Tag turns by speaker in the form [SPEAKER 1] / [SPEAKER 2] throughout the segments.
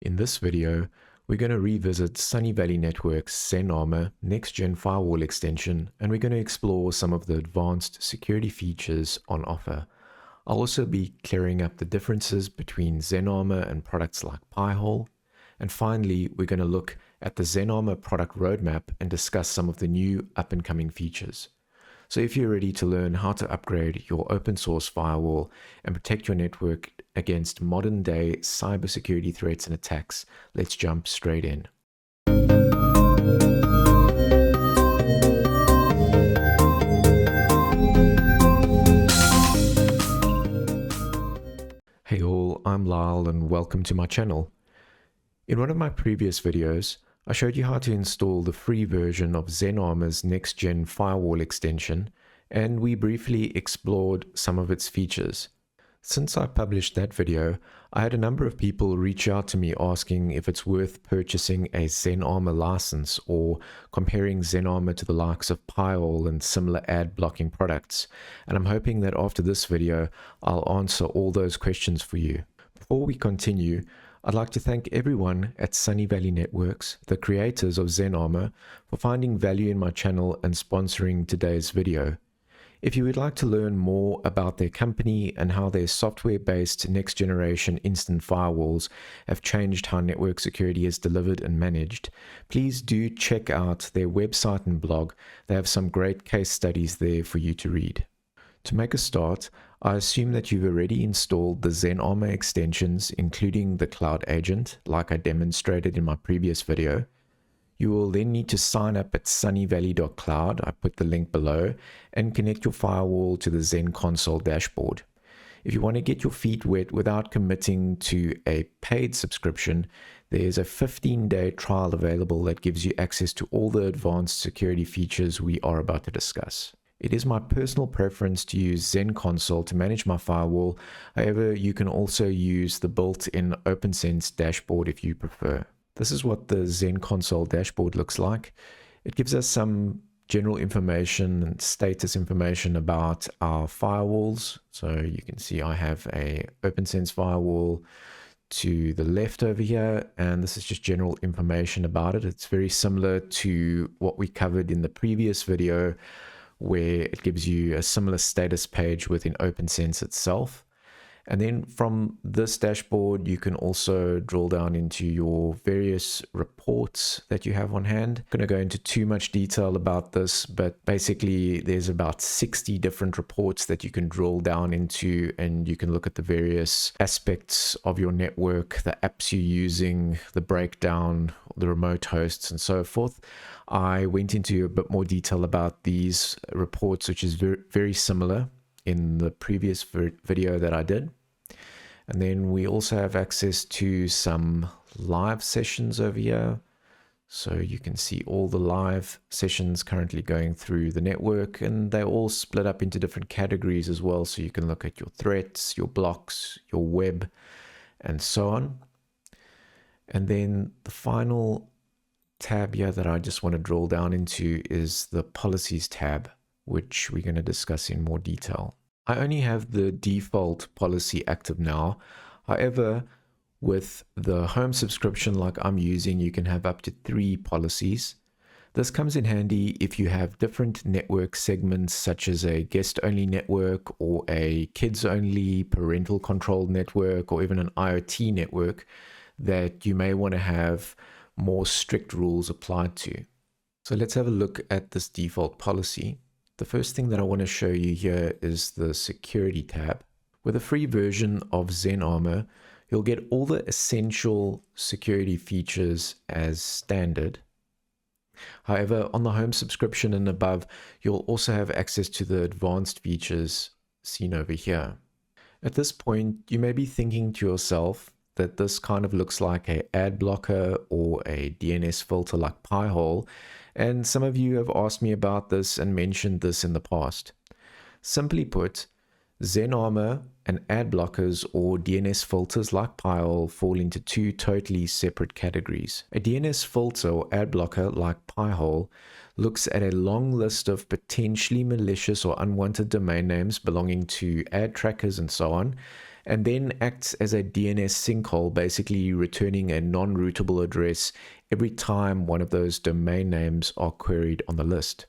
[SPEAKER 1] In this video, we're going to revisit Sunny Valley Network's Zenarmor Next-Gen Firewall extension, and we're going to explore some of the advanced security features on offer. I'll also be clearing up the differences between Zenarmor and products like Pi-hole. And finally, we're going to look at the Zenarmor product roadmap and discuss some of the new up-and-coming features. So if you're ready to learn how to upgrade your open source firewall and protect your network against modern day cybersecurity threats and attacks, let's jump straight in. Hey all, I'm Lyle and welcome to my channel. In one of my previous videos, I showed you how to install the free version of Zenarmor's Next-Gen Firewall extension, and we briefly explored some of its features. Since I published that video, I had a number of people reach out to me asking if it's worth purchasing a Zenarmor license or comparing Zenarmor to the likes of Pi-hole and similar ad blocking products, and I'm hoping that after this video, I'll answer all those questions for you. Before we continue, I'd like to thank everyone at Sunny Valley Networks, the creators of Zenarmor, for finding value in my channel and sponsoring today's video. If you would like to learn more about their company and how their software-based next-generation instant firewalls have changed how network security is delivered and managed, please do check out their website and blog. They have some great case studies there for you to read. To make a start, I assume that you've already installed the Zenarmor extensions, including the Cloud Agent, like I demonstrated in my previous video. You will then need to sign up at sunnyvalley.cloud, I put the link below, and connect your firewall to the Zen console dashboard. If you want to get your feet wet without committing to a paid subscription, there's a 15-day trial available that gives you access to all the advanced security features we are about to discuss. It is my personal preference to use Zen Console to manage my firewall. However, you can also use the built-in opnsense dashboard if you prefer. This is what the Zen Console dashboard looks like. It gives us some general information and status information about our firewalls. So you can see I have a opnsense firewall to the left over here, and this is just general information about it. It's very similar to what we covered in the previous video, where it gives you a similar status page within opnsense itself. And then from this dashboard, you can also drill down into your various reports that you have on hand. I'm going to go into too much detail about this, but basically there's about 60 different reports that you can drill down into, and you can look at the various aspects of your network, the apps you're using, the breakdown, the remote hosts, and so forth. I went into a bit more detail about these reports, which is very similar in the previous video that I did. And then we also have access to some live sessions over here. So you can see all the live sessions currently going through the network, and they're all split up into different categories as well. So you can look at your threats, your blocks, your web, and so on. And then the final tab here that I just want to drill down into is the policies tab, which we're going to discuss in more detail. I only have the default policy active now. However, with the home subscription like I'm using, you can have up to 3 policies. This comes in handy if you have different network segments, such as a guest-only network or a kids-only parental controlled network, or even an IoT network that you may want to have more strict rules applied to. So let's have a look at this default policy. The first thing that I want to show you here is the security tab. With a free version of Zenarmor, you'll get all the essential security features as standard. However, on the home subscription and above, you'll also have access to the advanced features seen over here. At this point, you may be thinking to yourself that this kind of looks like an ad blocker or a DNS filter like Pi-hole, and some of you have asked me about this and mentioned this in the past. Simply put, Zenarmor and ad blockers or DNS filters like Pi-hole fall into 2 totally separate categories. A DNS filter or ad blocker like Pi-hole looks at a long list of potentially malicious or unwanted domain names belonging to ad trackers and so on, and then acts as a DNS sinkhole, basically returning a non-routable address every time one of those domain names are queried on the list.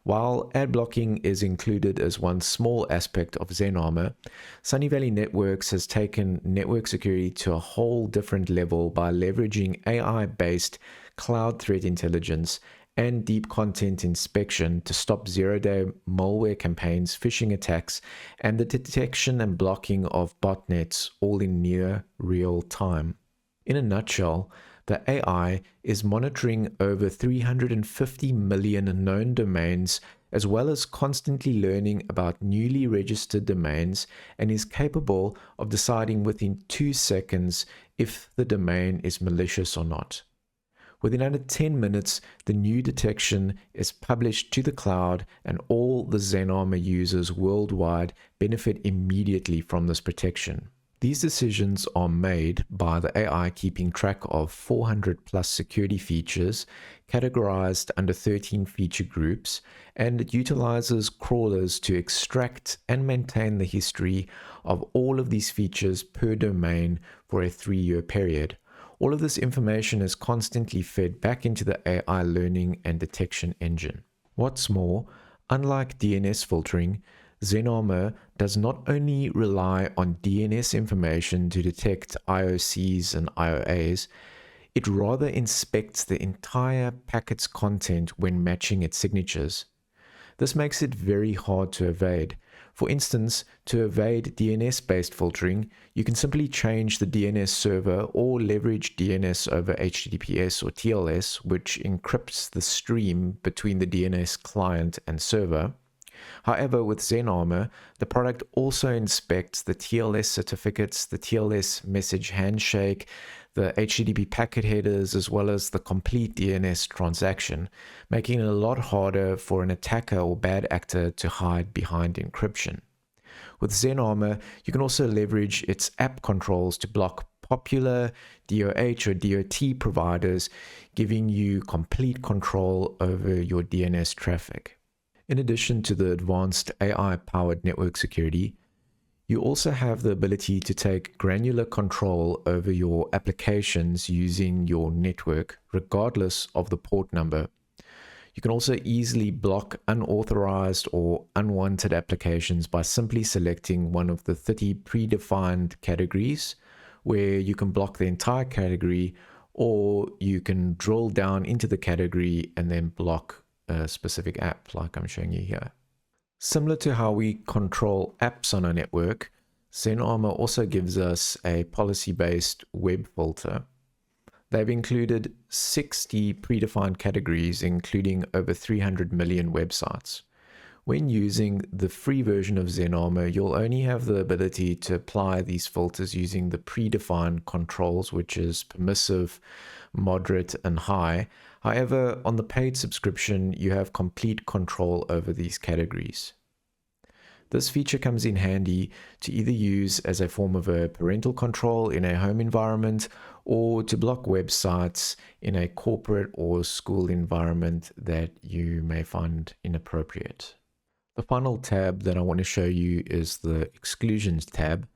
[SPEAKER 1] While ad blocking is included as one small aspect of Zenarmor, Sunny Valley Networks has taken network security to a whole different level by leveraging AI-based cloud threat intelligence and deep content inspection to stop zero-day malware campaigns, phishing attacks, and the detection and blocking of botnets, all in near real time. In a nutshell, the AI is monitoring over 350 million known domains, as well as constantly learning about newly registered domains, and is capable of deciding within 2 seconds if the domain is malicious or not. Within under 10 minutes, the new detection is published to the cloud, and all the Zenarmor users worldwide benefit immediately from this protection. These decisions are made by the AI keeping track of 400 plus security features categorized under 13 feature groups, and it utilizes crawlers to extract and maintain the history of all of these features per domain for a 3-year period. All of this information is constantly fed back into the AI learning and detection engine. What's more, unlike DNS filtering, Zenarmor does not only rely on DNS information to detect IOCs and IOAs, it rather inspects the entire packet's content when matching its signatures. This makes it very hard to evade. For instance, to evade DNS-based filtering, you can simply change the DNS server or leverage DNS over HTTPS or TLS, which encrypts the stream between the DNS client and server. However, with Zenarmor, the product also inspects the TLS certificates, the TLS message handshake, the HTTP packet headers, as well as the complete DNS transaction, making it a lot harder for an attacker or bad actor to hide behind encryption. With Zenarmor, you can also leverage its app controls to block popular DOH or DOT providers, giving you complete control over your DNS traffic. In addition to the advanced AI-powered network security, you also have the ability to take granular control over your applications using your network, regardless of the port number. You can also easily block unauthorized or unwanted applications by simply selecting one of the 30 predefined categories, where you can block the entire category, or you can drill down into the category and then block a specific app like I'm showing you here. Similar to how we control apps on our network, Zenarmor also gives us a policy-based web filter. They've included 60 predefined categories, including over 300 million websites. When using the free version of Zenarmor, you'll only have the ability to apply these filters using the predefined controls, which is permissive, moderate, and high. However, on the paid subscription, you have complete control over these categories. This feature comes in handy to either use as a form of a parental control in a home environment, or to block websites in a corporate or school environment that you may find inappropriate. The final tab that I want to show you is the Exclusions tab.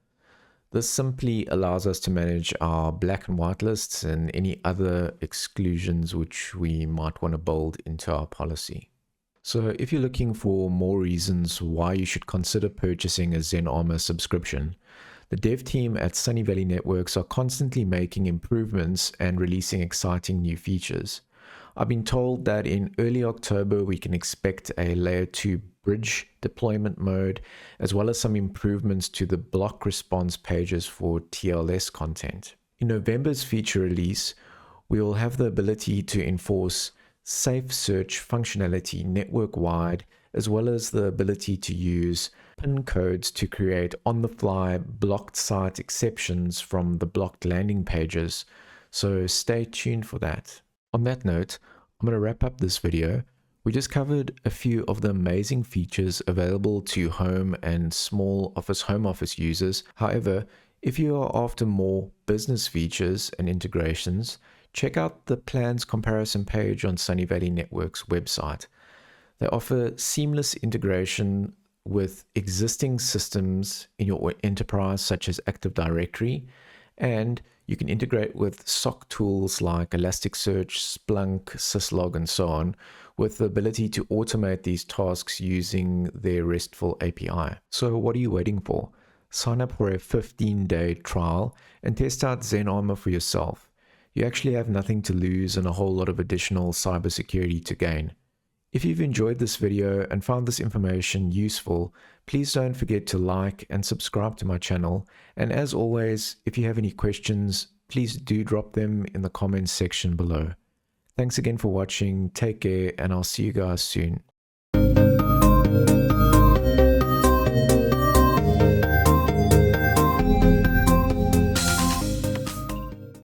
[SPEAKER 1] This simply allows us to manage our black and white lists and any other exclusions which we might want to build into our policy. So if you're looking for more reasons why you should consider purchasing a Zenarmor subscription, the dev team at Sunny Valley Networks are constantly making improvements and releasing exciting new features. I've been told that in early October we can expect a layer 2 bridge deployment mode, as well as some improvements to the block response pages for TLS content. In November's feature release, we will have the ability to enforce safe search functionality network-wide, as well as the ability to use PIN codes to create on-the-fly blocked site exceptions from the blocked landing pages, so stay tuned for that. On that note, I'm going to wrap up this video. We just covered a few of the amazing features available to home and small home office users. However, if you are after more business features and integrations, check out the plans comparison page on Sunny Valley Network's website. They offer seamless integration with existing systems in your enterprise, such as Active Directory, and you can integrate with SOC tools like Elasticsearch, Splunk, Syslog, and so on, with the ability to automate these tasks using their RESTful API. So what are you waiting for? Sign up for a 15-day trial and test out Zenarmor for yourself. You actually have nothing to lose and a whole lot of additional cybersecurity to gain. If you've enjoyed this video and found this information useful, please don't forget to like and subscribe to my channel. And as always, if you have any questions, please do drop them in the comments section below. Thanks again for watching, take care, and I'll see you guys soon.